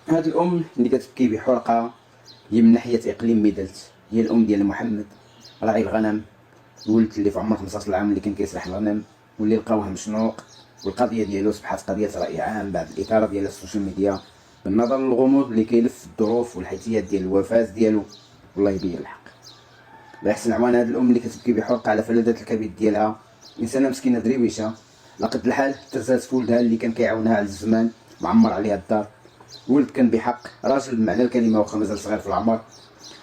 هاد الام اللي كتبكي بحرقه هي من ناحيه اقليم ميدلت، هي الام ديال محمد راعي الغنم، الولد اللي في عمر 15 عام اللي كان كيسرح الغنم واللي لقاوه مشنوق. والقضيه ديالو صبحت قضيه راي عام بعد الاثاره ديال السوشيال ميديا بالنظر للغموض اللي كيلف الظروف والحيثيات ديال الوفاه ديالو. والله يبين الحق. الله يحسن عوان هاد الام اللي كتبكي بحرقه على فلذات الكبد ديالها، انسانه مسكينه دريويشه لقد الحال ترزات في ولدها اللي كان كيعاونها على الزمان معمر عليها الدار. ولد كان بحق راجل بمعنى الكلمه واخا مازال صغير في العمر،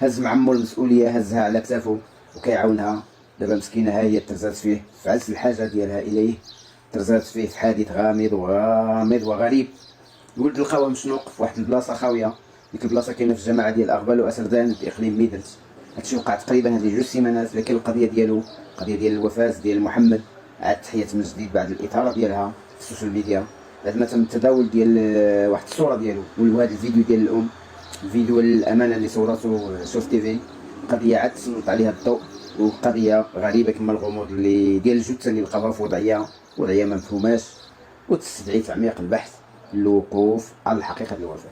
هز معمو المسؤوليه هزها على كتافو وكيعاونها. دابا مسكينه ها هي ترزات فيه في عز الحاجه ديالها اليه، ترزات فيه في حادث غامض وغريب. الولد لقاوه مشنوق في واحد البلاصه خاويه، ديك البلاصه كاينه في الجماعه ديال اغبال واسردان في اقليم ميدلت. هادشي وقع تقريبا هذه 2 سيمانات، لكن القضيه ديالو القضيه ديال الوفاه ديال محمد عاد تحيات من جديد بعد الاثاره ديالها في السوشيال ميديا، بعد ما تم التداول ديال واحد الصوره ديالو وهذا الفيديو ديال الام، الفيديو الامانه اللي صورته شوف تي في. القضيه عاد تسلط عليها الضوء، وقضيه غريبه كما الغموض اللي ديال الجثه اللي لقاوها في وضعيه ما مفهوماش، وتستدعي تعميق البحث للوقوف على الحقيقه ديال الوفاه.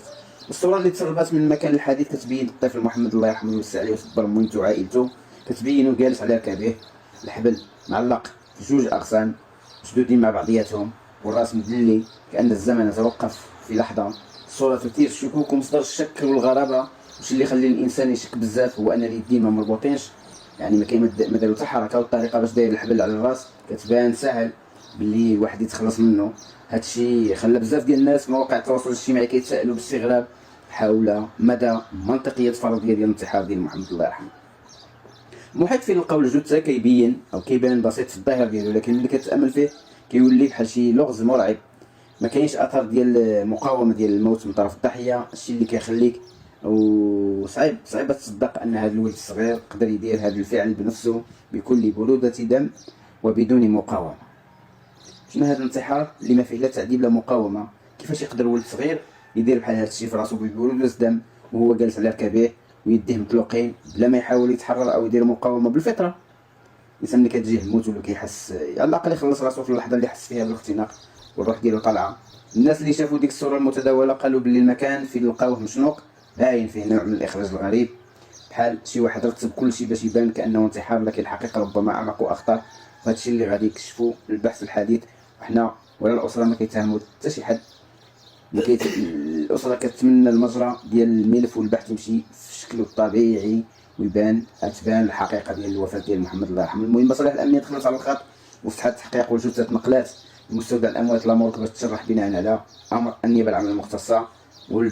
الصوره اللي تسربت من مكان الحادث كتبين الطفل محمد الله يرحمه ويوسع عليه ويصبر مويته وعائلته، كتبينو جالس على ركابه، الحبل معلق في 2 اغصان مشدودين مع بعضياتهم، والراس مدلي كأن الزمن توقف في لحظة. الصورة تثير الشكوك ومصدر الشك والغرابة. واش اللي يخلي الانسان يشك بزاف هو ان اليدين ما مربوطينش، يعني ما كاين ما داروا حتى حركه، والطريقه باش داير الحبل على الراس كتبان سهل باللي الواحد يتخلص منه. هادشي خلى بزاف ديال الناس مواقع التواصل الاجتماعي كيتسائلوا باستغراب حول مدى منطقيه فرضيه ديال الانتحار ديال محمد الله يرحمه. المحيط فين لقاو الجثه كيبين او كيبان بسيط في الظاهر ديالو، لكن ملي كتامل فيه كيولي بحال شي لغز مرعب. ما كاينش اثر ديال مقاومه ديال الموت من طرف الضحيه، الشيء اللي كيخليك صعيب تصدق ان هذا الولد الصغير قدر يدير هذا الفعل بنفسه بكل بروده دم وبدون مقاومه. شنو هذا الانتحار اللي ما فيه لا تعذيب لا مقاومه؟ كيفاش يقدر ولد صغير يدير بحال هذا الشيء في راسو ببروده دم وهو جالس على ركبيه ويديه مطلوقين بلا ما يحاول يتحرر او يدير مقاومه بالفطره؟ الانسان اللي كتجيه الموت ولا كيحس على الاقل يخلص راسو في اللحظه اللي حس فيها بالاختناق والروح ديالو طالعه. الناس اللي شافوا ديك الصوره المتداوله قالوا باللي المكان فين لقاوه مشنوق باين فيه نوع من الاخراج الغريب، بحال شي واحد رتب كل شيء باش يبان كانه انتحار، لكن الحقيقه ربما اعمق واخطر. وهذا الشيء اللي غادي يكشفوا البحث الحديث، وحنا ولا الاسره ما كيتهموا حتى شي حد. الاسره كتمنى المجرى ديال الملف والبحث يمشي في شكله الطبيعي ويبان تبان الحقيقه ديال الوفاه ديال محمد الله يرحمه. المهم مصالح الامنيه دخلت على الخط وفتحت التحقيق، والجثه تنقلات لمستودع الاموات لامورك باش تشرح بناء على امر النيابه العامه المختصه والبحث.